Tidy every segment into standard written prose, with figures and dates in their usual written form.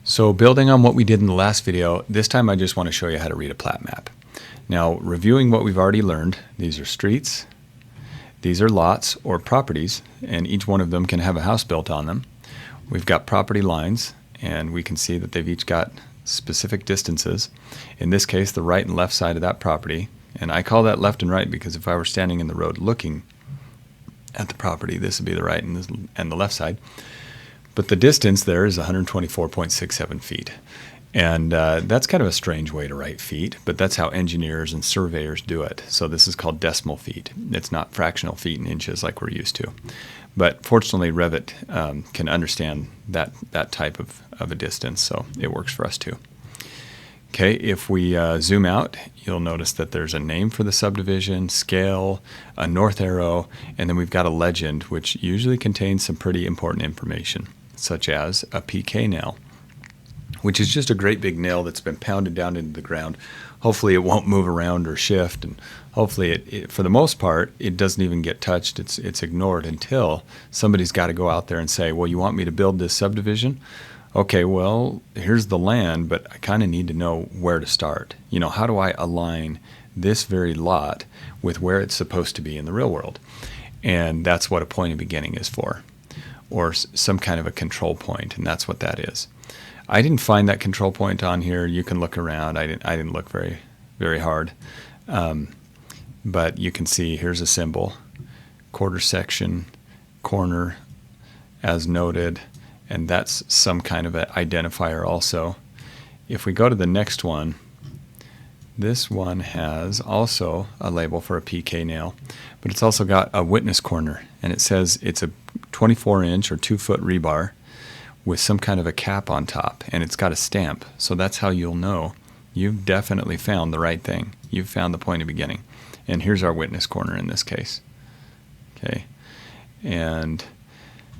So building on what we did in the last video, this time I just want to show you how to read a plat map. Now, reviewing what we've already learned, these are streets, these are lots or properties, and each one of them can have a house built on them. We've got property lines, and we can see that they've each got specific distances. In this case, the right and left side of that property, and I call that left and right because if I were standing in the road looking at the property, this would be the right and the left side. But the distance there is 124.67 feet. And that's kind of a strange way to write feet, but that's how engineers and surveyors do it. So this is called decimal feet. It's not fractional feet and inches like we're used to. But fortunately, Revit can understand that type of a distance, so it works for us too. Okay, if we zoom out, you'll notice that there's a name for the subdivision, scale, a north arrow, and then we've got a legend, which usually contains some pretty important information, such as a PK nail, which is just a great big nail that's been pounded down into the ground. Hopefully it won't move around or shift, and hopefully it for the most part, it doesn't even get touched. It's ignored until somebody's got to go out there and say, well, you want me to build this subdivision? Okay, well, here's the land, but I kind of need to know where to start. You know, how do I align this very lot with where it's supposed to be in the real world? And that's what a point of beginning is for, or some kind of a control point, and that's what that is. I didn't find that control point on here. You can look around. I didn't look very hard, but you can see here's a symbol, quarter section, corner, as noted, and that's some kind of an identifier also. If we go to the next one, this one has also a label for a PK nail, but it's also got a witness corner, and it says it's a 24-inch or 2-foot rebar with some kind of a cap on top, and it's got a stamp. So that's how you'll know you've definitely found the right thing. You've found the point of beginning. And here's our witness corner in this case. Okay, and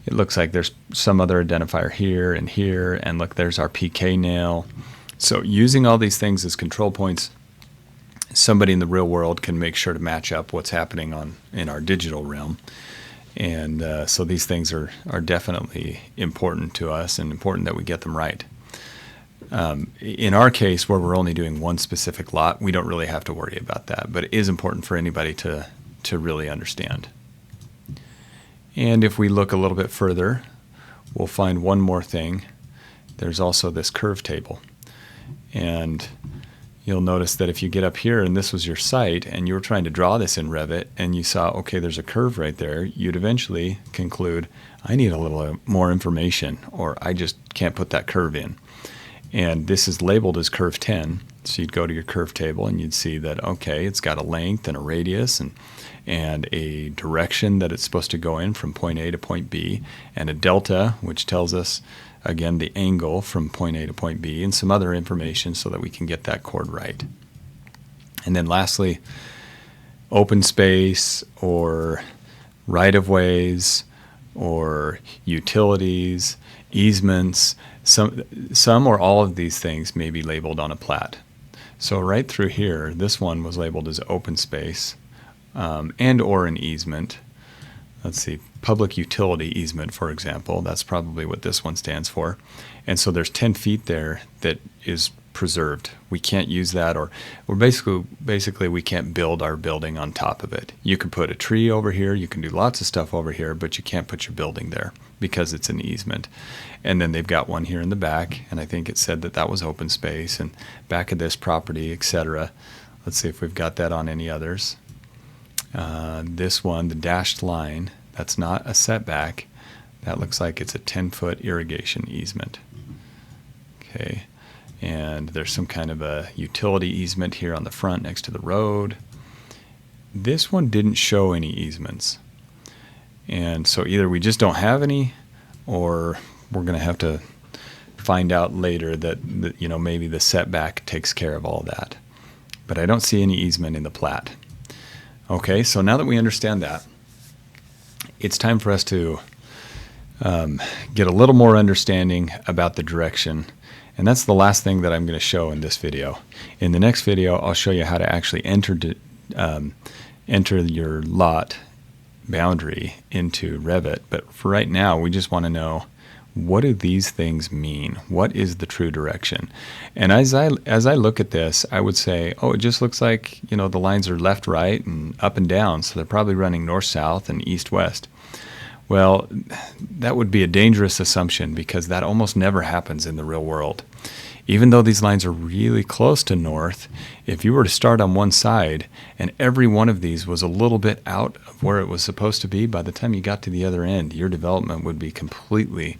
it looks like there's some other identifier here, and look, there's our PK nail. So using all these things as control points, somebody in the real world can make sure to match up what's happening in our digital realm. And so these things are definitely important to us, and important that we get them right. In our case, where we're only doing one specific lot, we don't really have to worry about that, but it is important for anybody to really understand. And if we look a little bit further, we'll find one more thing. There's also this curve table. And you'll notice that if you get up here and this was your site and you were trying to draw this in Revit and you saw, okay, there's a curve right there, you'd eventually conclude, I need a little more information, or I just can't put that curve in. And this is labeled as curve 10. So you'd go to your curve table and you'd see that, okay, it's got a length and a radius and a direction that it's supposed to go in from point A to point B, and a delta, which tells us, again, the angle from point A to point B, and some other information so that we can get that chord right. And then lastly, open space or right-of-ways or utilities, easements, some or all of these things may be labeled on a plat. So right through here, this one was labeled as open space and or an easement. Let's see, public utility easement, for example. That's probably what this one stands for. And so there's 10 feet there that is preserved. We can't use that, or basically we can't build our building on top of it. You can put a tree over here, you can do lots of stuff over here, but you can't put your building there because it's an easement. And then they've got one here in the back, and I think it said that was open space, and back of this property, etc. Let's see if we've got that on any others. This one, the dashed line, that's not a setback. That looks like it's a 10-foot irrigation easement. Okay, and there's some kind of a utility easement here on the front next to the road. This one didn't show any easements. And so either we just don't have any, or we're going to have to find out later that maybe the setback takes care of all that. But I don't see any easement in the plat. Okay, so now that we understand that, it's time for us to get a little more understanding about the direction. And that's the last thing that I'm going to show in this video. In the next video, I'll show you how to actually enter your lot boundary into Revit. But for right now, we just want to know what do these things mean? What is the true direction? And as I look at this, I would say, oh, it just looks like, the lines are left, right, and up and down, so they're probably running north, south, and east, west. Well, that would be a dangerous assumption because that almost never happens in the real world. Even though these lines are really close to north, if you were to start on one side and every one of these was a little bit out of where it was supposed to be, by the time you got to the other end, your development would be completely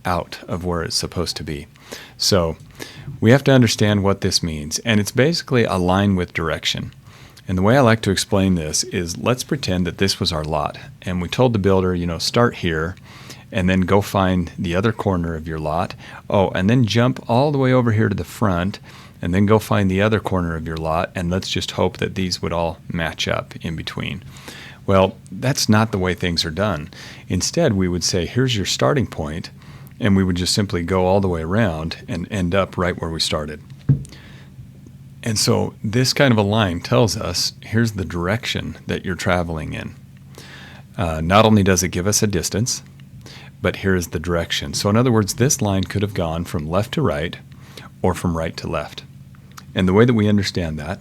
out of where it's supposed to be. So we have to understand what this means, and it's basically a line with direction. And the way I like to explain this is, let's pretend that this was our lot, and we told the builder, start here, and then go find the other corner of your lot. Oh, and then jump all the way over here to the front, and then go find the other corner of your lot, and let's just hope that these would all match up in between. Well, that's not the way things are done. Instead, we would say, here's your starting point, and we would just simply go all the way around and end up right where we started. And so this kind of a line tells us, here's the direction that you're traveling in. Not only does it give us a distance, but here is the direction. So in other words, this line could have gone from left to right or from right to left. And the way that we understand that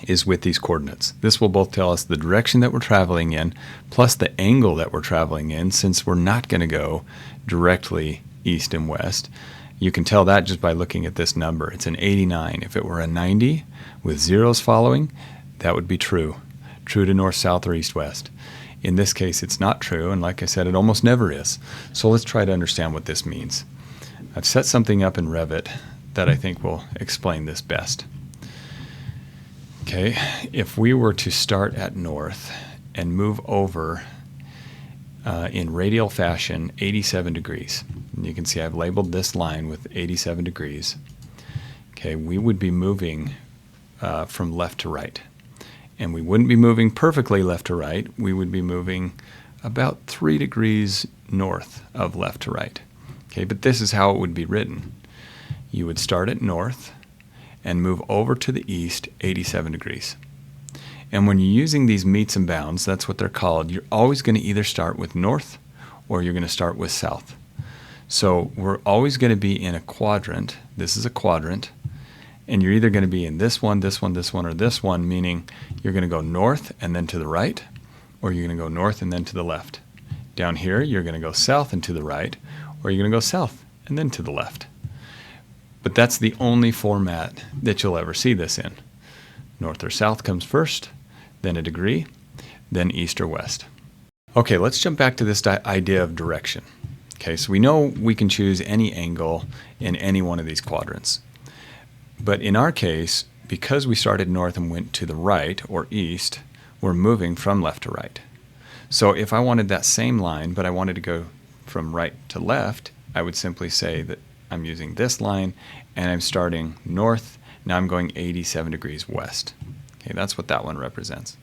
is with these coordinates. This will both tell us the direction that we're traveling in plus the angle that we're traveling in, since we're not going to go directly east and west. You can tell that just by looking at this number. It's an 89. If it were a 90 with zeros following, that would be true. True to north, south, or east, west. In this case, it's not true, and like I said, it almost never is. So let's try to understand what this means. I've set something up in Revit that I think will explain this best. Okay, if we were to start at north and move over in radial fashion 87 degrees, and you can see I've labeled this line with 87 degrees. Okay, we would be moving from left to right. And we wouldn't be moving perfectly left to right. We would be moving about 3 degrees north of left to right. Okay, but this is how it would be written. You would start at north and move over to the east 87 degrees. And when you're using these meets and bounds, that's what they're called, you're always going to either start with north or you're going to start with south. So we're always going to be in a quadrant. This is a quadrant. And you're either going to be in this one, this one, this one, or this one, meaning you're going to go north and then to the right, or you're going to go north and then to the left. Down here, you're going to go south and to the right, or you're going to go south and then to the left. But that's the only format that you'll ever see this in. North or south comes first, then a degree, then east or west. Okay, let's jump back to this idea of direction. Okay, so we know we can choose any angle in any one of these quadrants. But in our case, because we started north and went to the right or east, we're moving from left to right. So if I wanted that same line, but I wanted to go from right to left, I would simply say that I'm using this line and I'm starting north. Now I'm going 87 degrees west. Okay, that's what that one represents.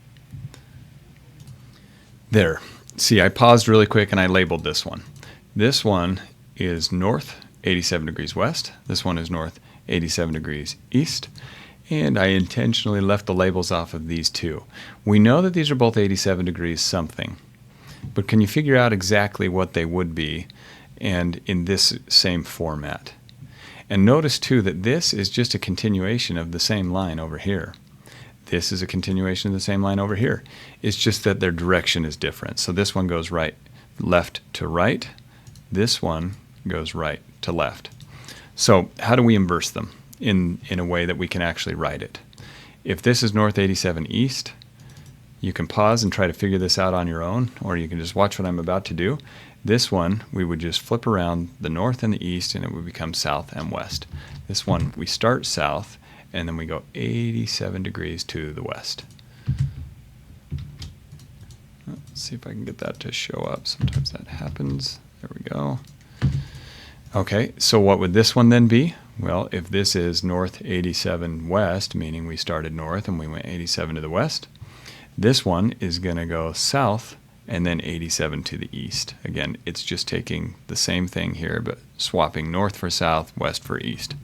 There. See, I paused really quick and I labeled this one. This one is north, 87 degrees west. This one is north, 87 degrees east, and I intentionally left the labels off of these two. We know that these are both 87 degrees something, but can you figure out exactly what they would be and in this same format? And notice too that this is just a continuation of the same line over here. This is a continuation of the same line over here. It's just that their direction is different. So this one goes left to right. This one goes right to left. So how do we inverse them in a way that we can actually write it? If this is north 87 east, you can pause and try to figure this out on your own, or you can just watch what I'm about to do. This one, we would just flip around the north and the east, and it would become south and west. This one, we start south, and then we go 87 degrees to the west. Let's see if I can get that to show up. Sometimes that happens. There we go. Okay, so what would this one then be? Well, if this is north 87 west, meaning we started north and we went 87 to the west, this one is going to go south and then 87 to the east. Again, it's just taking the same thing here, but swapping north for south, west for east.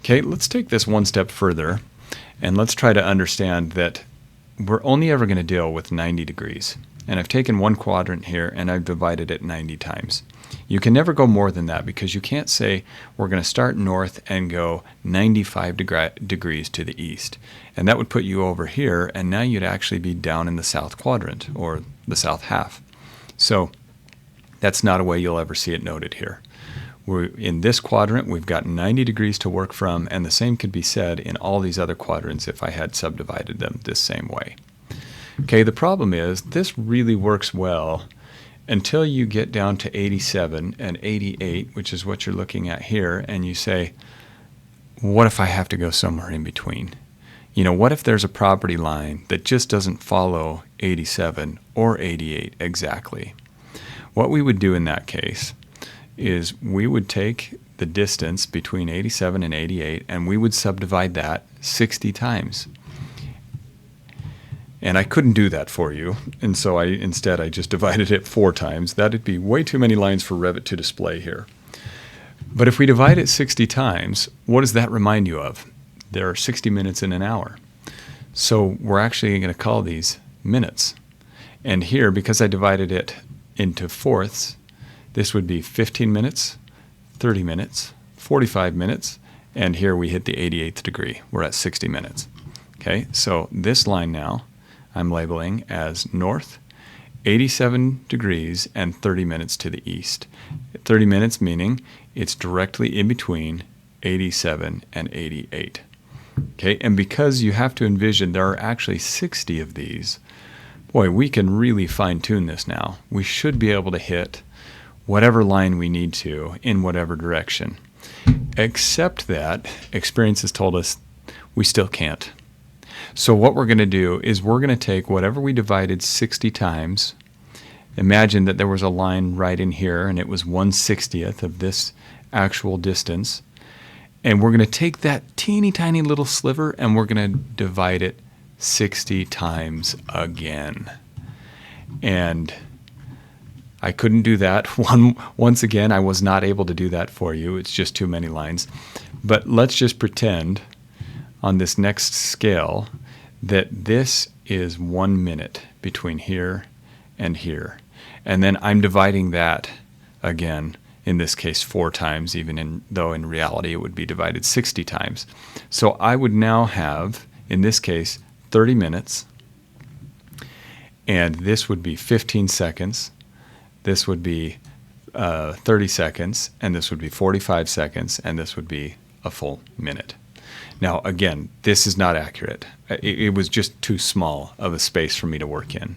Okay, let's take this one step further, and let's try to understand that we're only ever going to deal with 90 degrees. and I've taken one quadrant here and I've divided it 90 times. You can never go more than that, because you can't say we're going to start north and go 95 degrees to the east. And that would put you over here, and now you'd actually be down in the south quadrant, or the south half. So that's not a way you'll ever see it noted here. In this quadrant, we've got 90 degrees to work from, and the same could be said in all these other quadrants if I had subdivided them this same way. Okay, the problem is this really works well until you get down to 87 and 88, which is what you're looking at here, and you say, what if I have to go somewhere in between? You know, what if there's a property line that just doesn't follow 87 or 88 exactly? What we would do in that case is we would take the distance between 87 and 88 and we would subdivide that 60 times. And I couldn't do that for you, and so instead I just divided it 4 times. That'd be way too many lines for Revit to display here. But if we divide it 60 times, what does that remind you of? There are 60 minutes in an hour. So we're actually going to call these minutes. And here, because I divided it into fourths, this would be 15 minutes, 30 minutes, 45 minutes, and here we hit the 88th degree. We're at 60 minutes. Okay, so this line now I'm labeling as north, 87 degrees and 30 minutes to the east. 30 minutes meaning it's directly in between 87 and 88. Okay, and because you have to envision there are actually 60 of these, boy, we can really fine-tune this now. We should be able to hit whatever line we need to in whatever direction. Except that experience has told us we still can't. So what we're going to do is we're going to take whatever we divided 60 times. Imagine that there was a line right in here and it was 1/60th of this actual distance. And we're going to take that teeny tiny little sliver and we're going to divide it 60 times again. And I couldn't do that. Once again, I was not able to do that for you. It's just too many lines. But let's just pretend on this next scale that this is 1 minute between here and here. And then I'm dividing that again, in this case 4 times, though in reality it would be divided 60 times. So I would now have, in this case, 30 minutes, and this would be 15 seconds, this would be 30 seconds, and this would be 45 seconds, and this would be a full minute. Now, again, this is not accurate. It was just too small of a space for me to work in.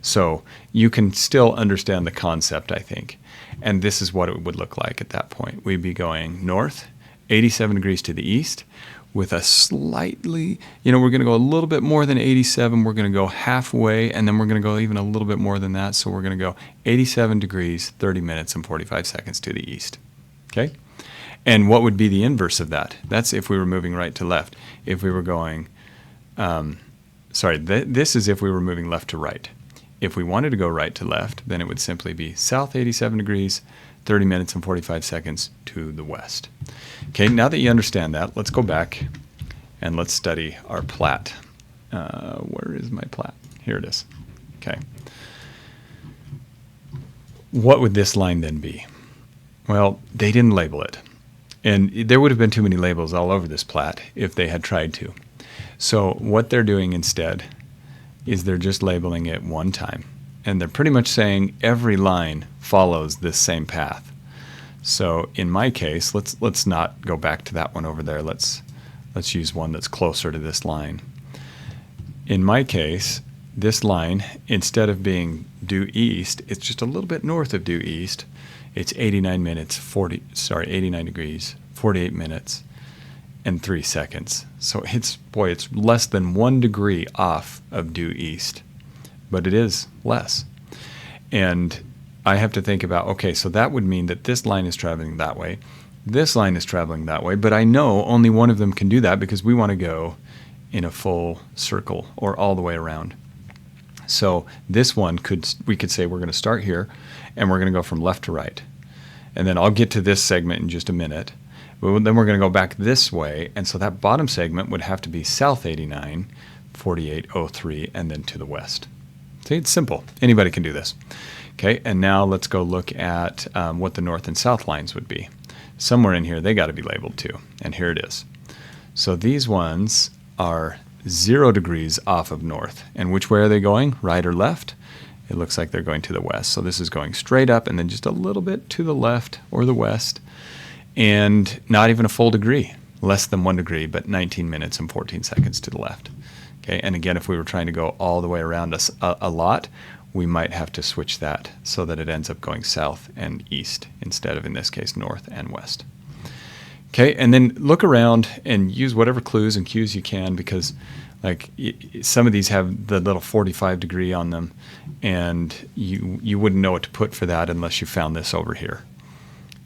So you can still understand the concept, I think. And this is what it would look like at that point. We'd be going north, 87 degrees to the east, with a slightly, we're going to go a little bit more than 87. We're going to go halfway, and then we're going to go even a little bit more than that. So we're going to go 87 degrees, 30 minutes, and 45 seconds to the east. Okay? And what would be the inverse of that? That's if we were moving right to left. If we were going, this is if we were moving left to right. If we wanted to go right to left, then it would simply be south 87 degrees, 30 minutes and 45 seconds to the west. Okay, now that you understand that, let's go back and let's study our plat. Where is my plat? Here it is. Okay. What would this line then be? Well, they didn't label it. And there would have been too many labels all over this plat if they had tried to. So what they're doing instead is they're just labeling it one time. And they're pretty much saying every line follows this same path. So in my case, let's not go back to that one over there. Let's use one that's closer to this line. In my case, this line, instead of being due east, it's just a little bit north of due east. It's 89 degrees, 48 minutes, and 3 seconds. So it's less than 1 degree off of due east, but it is less. And I have to think about, okay, so that would mean that this line is traveling that way, this line is traveling that way, but I know only one of them can do that because we want to go in a full circle or all the way around. So this one we could say we're going to start here and we're going to go from left to right. And then I'll get to this segment in just a minute. But then we're going to go back this way, and so that bottom segment would have to be south 89, 48, 03, and then to the west. See, it's simple. Anybody can do this. Okay, and now let's go look at what the north and south lines would be. Somewhere in here, they got to be labeled too, and here it is. So these ones are 0 degrees off of north. And which way are they going, right or left? It looks like they're going to the west. So this is going straight up and then just a little bit to the left or the west, and not even a full degree, less than 1 degree, but 19 minutes and 14 seconds to the left. Okay, and again, if we were trying to go all the way around us a lot, we might have to switch that so that it ends up going south and east instead of, in this case, north and west. Okay, and then look around and use whatever clues and cues you can, because like some of these have the little 45 degree on them, and you wouldn't know what to put for that unless you found this over here.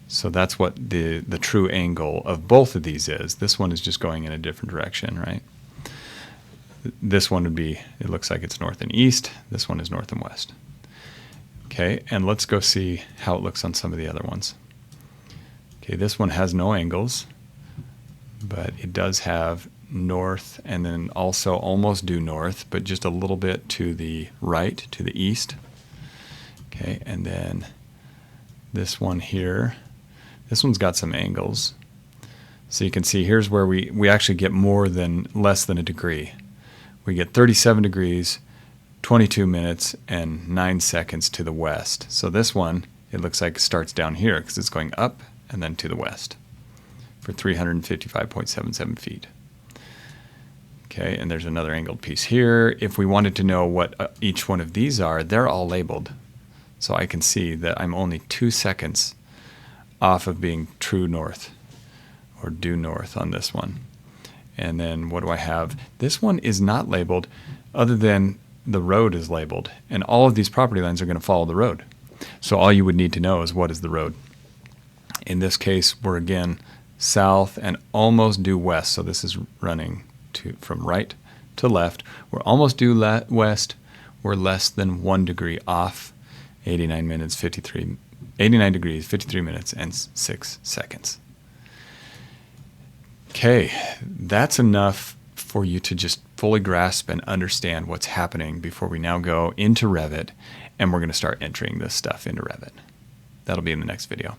So that's what the true angle of both of these is. This one is just going in a different direction, right? This one would be, it looks like it's north and east. This one is north and west. Okay, and let's go see how it looks on some of the other ones. Okay, this one has no angles, but it does have north and then also almost due north, but just a little bit to the right, to the east. Okay, and then this one here, this one's got some angles. So you can see here's where we actually get less than a degree. We get 37 degrees, 22 minutes, and 9 seconds to the west. So this one, it looks like it starts down here because it's going up and then to the west for 355.77 feet. Okay, and there's another angled piece here. If we wanted to know what each one of these are, they're all labeled. So I can see that I'm only 2 seconds off of being true north or due north on this one. And then what do I have? This one is not labeled other than the road is labeled. And all of these property lines are going to follow the road. So all you would need to know is what is the road. In this case, we're again south and almost due west. So this is running from right to left. We're almost due west. We're less than 1 degree off. 89 degrees, 53 minutes, and 6 seconds. Okay, that's enough for you to just fully grasp and understand what's happening before we now go into Revit, and we're going to start entering this stuff into Revit. That'll be in the next video.